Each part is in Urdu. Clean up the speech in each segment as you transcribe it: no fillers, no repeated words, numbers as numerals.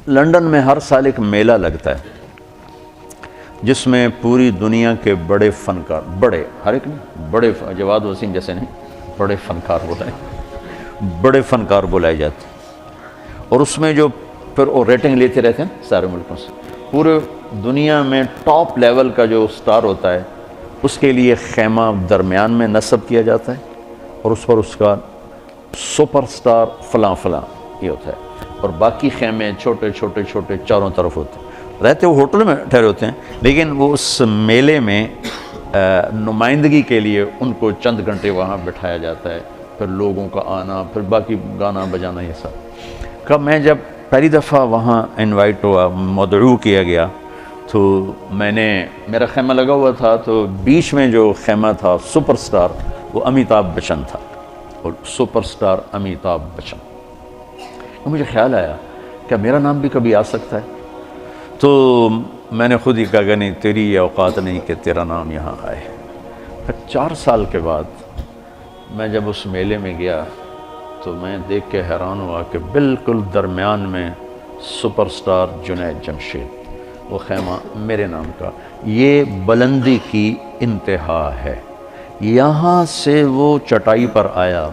لندن میں ہر سال ایک میلہ لگتا ہے جس میں پوری دنیا کے بڑے فنکار، بڑے ہر ایک نہیں، بڑے جواد وسیم جیسے نہیں، بڑے فنکار بڑے فنکار بلائے جاتے ہیں، اور اس میں جو پھر وہ ریٹنگ لیتے رہتے ہیں سارے ملکوں سے، پورے دنیا میں ٹاپ لیول کا جو سٹار ہوتا ہے اس کے لیے خیمہ درمیان میں نصب کیا جاتا ہے اور اس پر اس کا سپر سٹار فلاں فلاں یہ ہوتا ہے، اور باقی خیمے چھوٹے چھوٹے چھوٹے چاروں طرف ہوتے ہیں، رہتے وہ ہوٹل میں ٹھہرے ہوتے ہیں، لیکن وہ اس میلے میں نمائندگی کے لیے ان کو چند گھنٹے وہاں بٹھایا جاتا ہے، پھر لوگوں کا آنا، پھر باقی گانا بجانا، یہ سب کا میں جب پہلی دفعہ وہاں انوائٹ ہوا، مدعو کیا گیا، تو میں نے، میرا خیمہ لگا ہوا تھا، تو بیچ میں جو خیمہ تھا سپر سٹار وہ امیتابھ بچن تھا، اور سپر سٹار امیتابھ بچن، مجھے خیال آیا کہ میرا نام بھی کبھی آ سکتا ہے، تو میں نے خود ہی کہا کہ نہیں، تیری یہ اوقات نہیں کہ تیرا نام یہاں آئے۔ پھر 4 سال کے بعد میں جب اس میلے میں گیا تو میں دیکھ کے حیران ہوا کہ بالکل درمیان میں سپر سٹار جنید جمشید، وہ خیمہ میرے نام کا، یہ بلندی کی انتہا ہے، یہاں سے وہ چٹائی پر آیا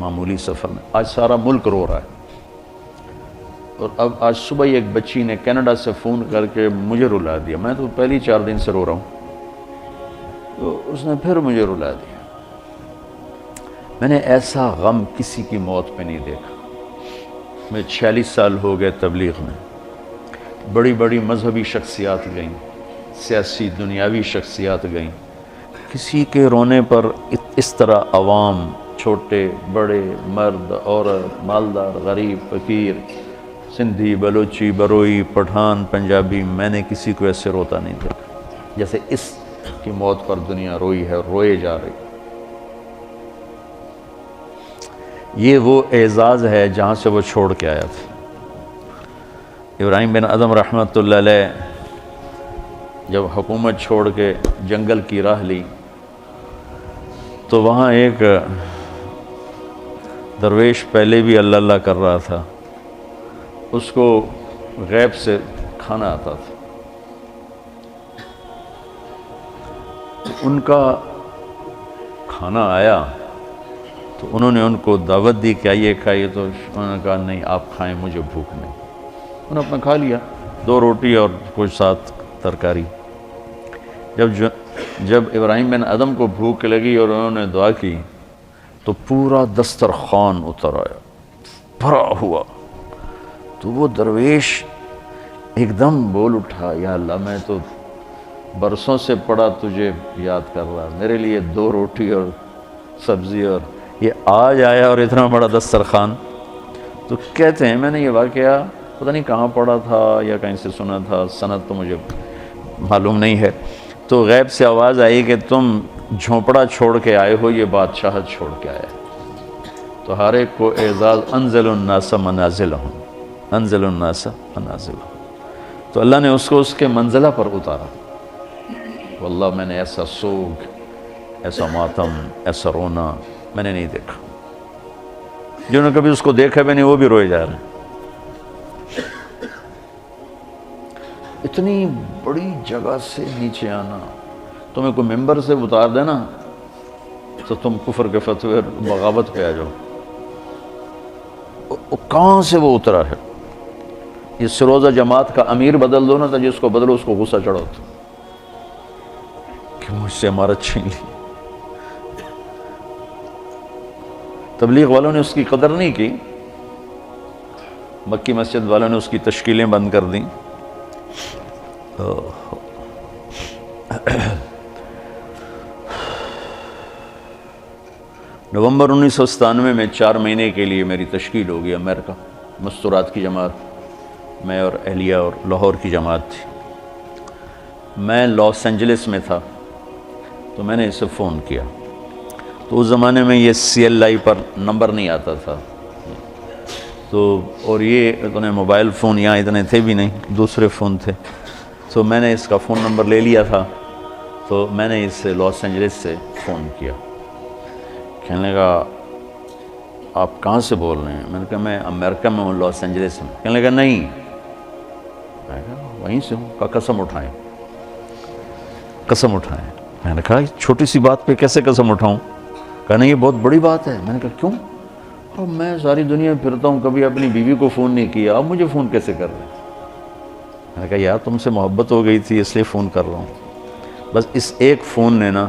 معمولی سفر میں، آج سارا ملک رو رہا ہے، اور اب آج صبح ہی ایک بچی نے کینیڈا سے فون کر کے مجھے رلا دیا، میں تو پہلی 4 دن سے رو رہا ہوں، تو اس نے پھر مجھے رلا دیا۔ میں نے ایسا غم کسی کی موت پہ نہیں دیکھا۔ میں 46 سال ہو گئے تبلیغ میں، بڑی بڑی مذہبی شخصیات گئیں، سیاسی دنیاوی شخصیات گئیں، کسی کے رونے پر اس طرح عوام، چھوٹے بڑے، مرد عورت، مالدار غریب فقیر، سندھی بلوچی بروئی پٹھان پنجابی، میں نے کسی کو ایسے روتا نہیں دیکھا جیسے اس کی موت پر دنیا روئی ہے اور روئے جا رہی۔ یہ وہ اعزاز ہے جہاں سے وہ چھوڑ کے آیا تھا۔ ابراہیم بن ادھم رحمۃ اللہ علیہ جب حکومت چھوڑ کے جنگل کی راہ لی تو وہاں ایک درویش پہلے بھی اللہ اللہ کر رہا تھا، اس کو غیب سے کھانا آتا تھا، ان کا کھانا آیا تو انہوں نے ان کو دعوت دی کہ آئیے کھائیے، تو انہوں نے کہا نہیں آپ کھائیں، مجھے بھوک نہیں۔ انہوں نے اپنا کھا لیا، 2 روٹی اور کچھ ساتھ ترکاری۔ جب ابراہیم بن ادھم کو بھوک لگی اور انہوں نے دعا کی تو پورا دسترخوان اتر آیا، بھرا ہوا، تو وہ درویش ایک دم بول اٹھا، یا اللہ میں تو برسوں سے پڑا تجھے یاد کر رہا، میرے لیے 2 روٹی اور سبزی، اور یہ آج آیا اور اتنا بڑا دسترخوان۔ تو کہتے ہیں میں نے یہ واقعہ پتہ نہیں کہاں پڑھا تھا یا کہیں سے سنا تھا، سند تو مجھے معلوم نہیں ہے، تو غیب سے آواز آئی کہ تم جھونپڑا چھوڑ کے آئے ہو، یہ بادشاہت چھوڑ کے آیا ہے۔ تو ہر ایک کو اعزاز، انزل الناس منازلہم، انزل الناس منازلہم، تو اللہ نے اس کو اس کے منزلہ پر اتارا۔ واللہ میں نے ایسا سوگ، ایسا ماتم، ایسا رونا میں نے نہیں دیکھا، جنہوں نے کبھی اس کو دیکھا بھی نہیں وہ بھی روئے جا رہے ہیں۔ اتنی بڑی جگہ سے نیچے آنا، تمہیں کوئی ممبر سے اتار دینا تو تم کفر کے فتوے بغاوت پہ آ جاؤ، کہاں سے وہ اترا ہے؟ یہ سروزہ جماعت کا امیر بدل دو نا، تو جس کو بدلو اس کو غصہ چڑھا ہوتا کہ مجھ سے عمارت چھین لی۔ تبلیغ والوں نے اس کی قدر نہیں کی، مکی مسجد والوں نے اس کی تشکیلیں بند کر دیں۔ نومبر 1997 میں 4 مہینے کے لیے میری تشکیل ہوگی امریکہ، مستورات کی جماعت، میں اور اہلیہ اور لاہور کی جماعت تھی۔ میں لاس اینجلس میں تھا تو میں نے اسے فون کیا، تو اس زمانے میں یہ CLI پر نمبر نہیں آتا تھا، تو اور یہ اتنے موبائل فون یہاں اتنے تھے بھی نہیں، دوسرے فون تھے، تو میں نے اس کا فون نمبر لے لیا تھا، تو میں نے اس سے لاس اینجلس سے فون کیا، کہنے لگا آپ کہاں سے بول رہے ہیں؟ میں نے کہا میں امریکہ میں ہوں، لاس اینجلس میں۔ کہنے لگا نہیں، میں کہا وہیں سے ہوں۔ کہا قسم اٹھائیں، قسم اٹھائیں۔ میں نے کہا چھوٹی سی بات پہ کیسے قسم اٹھاؤں؟ کہا نہیں یہ بہت بڑی بات ہے۔ میں نے کہا کیوں؟ اور میں ساری دنیا پھرتا ہوں، کبھی اپنی بیوی کو فون نہیں کیا، اب مجھے فون کیسے کر رہے ہیں؟ میں نے کہا یار تم سے محبت ہو گئی تھی اس لیے فون کر رہا ہوں۔ بس اس ایک فون نے نا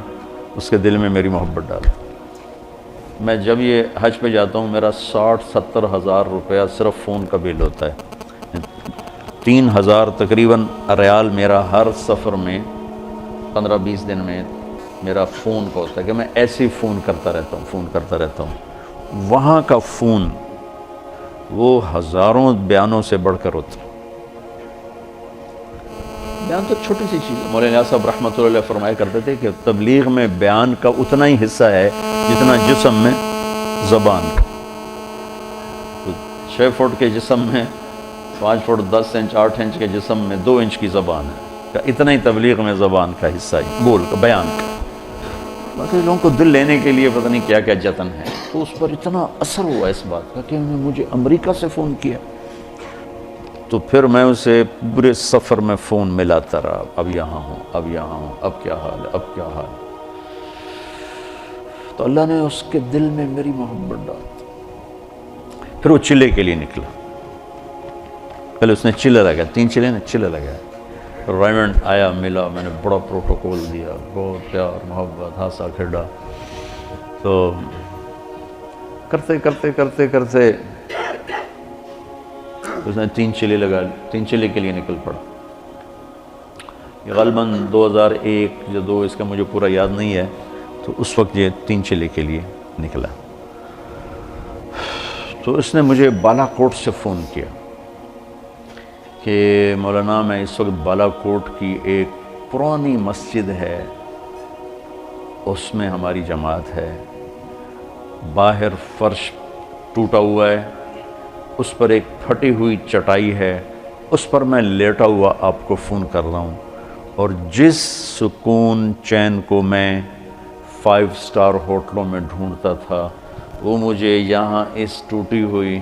اس کے دل میں میری محبت ڈالی۔ میں جب یہ حج پہ جاتا ہوں میرا 60-70 ہزار روپیہ صرف فون کا بل ہوتا ہے۔ 3000 تقریباً ریال میرا ہر سفر میں 15-20 دن میں میرا فون کا ہوتا ہے کہ میں ایسے ہی فون کرتا رہتا ہوں۔ وہاں کا فون وہ ہزاروں بیانوں سے بڑھ کر ہوتا ہے۔ بیان تو چھوٹی سی چیز ہے۔ مولانا صاحب رحمۃ اللہ علیہ فرمایا کرتے تھے کہ تبلیغ میں بیان کا اتنا ہی حصہ ہے جتنا جسم میں زبان کا۔ 6 فٹ کے جسم میں 5 فٹ 10 انچ 8 انچ کے جسم میں 2 انچ کی زبان ہے، اتنا ہی تبلیغ میں زبان کا حصہ ہے، بول کا، بیان کا۔ باقی لوگوں کو دل لینے کے لیے پتہ نہیں کیا کیا جتن ہے۔ تو اس پر اتنا اثر ہوا اس بات کا کہ انہوں نے مجھے امریکہ سے فون کیا۔ تو پھر میں اسے پورے سفر میں فون ملاتا رہا، اب یہاں ہوں، اب یہاں ہوں، اب کیا حال ہے، اب کیا حال ہے۔ تو اللہ نے اس کے دل میں میری محبت ڈال دی۔ پھر وہ چلے کے لیے نکلا۔ پہلے اس نے چلے لگایا، 3 چلے نے چلے لگایا۔ ریمنڈ آیا، ملا، میں نے بڑا پروٹوکول دیا، بہت پیار محبت، ہنسا کھیڑا۔ تو کرتے کرتے کرتے کرتے اس نے 3 چلے لگا، 3 چلے کے لیے نکل پڑا۔ یہ غالباً 2001 یا 2 اس کا مجھے پورا یاد نہیں ہے، تو اس وقت یہ 3 چلے کے لیے نکلا۔ تو اس نے مجھے بالا کوٹ سے فون کیا کہ مولانا میں اس وقت بالا کوٹ کی ایک پرانی مسجد ہے، اس میں ہماری جماعت ہے، باہر فرش ٹوٹا ہوا ہے، اس پر ایک پھٹی ہوئی چٹائی ہے، اس پر میں لیٹا ہوا آپ کو فون کر رہا ہوں، اور جس سکون چین کو میں 5 سٹار ہوٹلوں میں ڈھونڈتا تھا وہ مجھے یہاں اس ٹوٹی ہوئی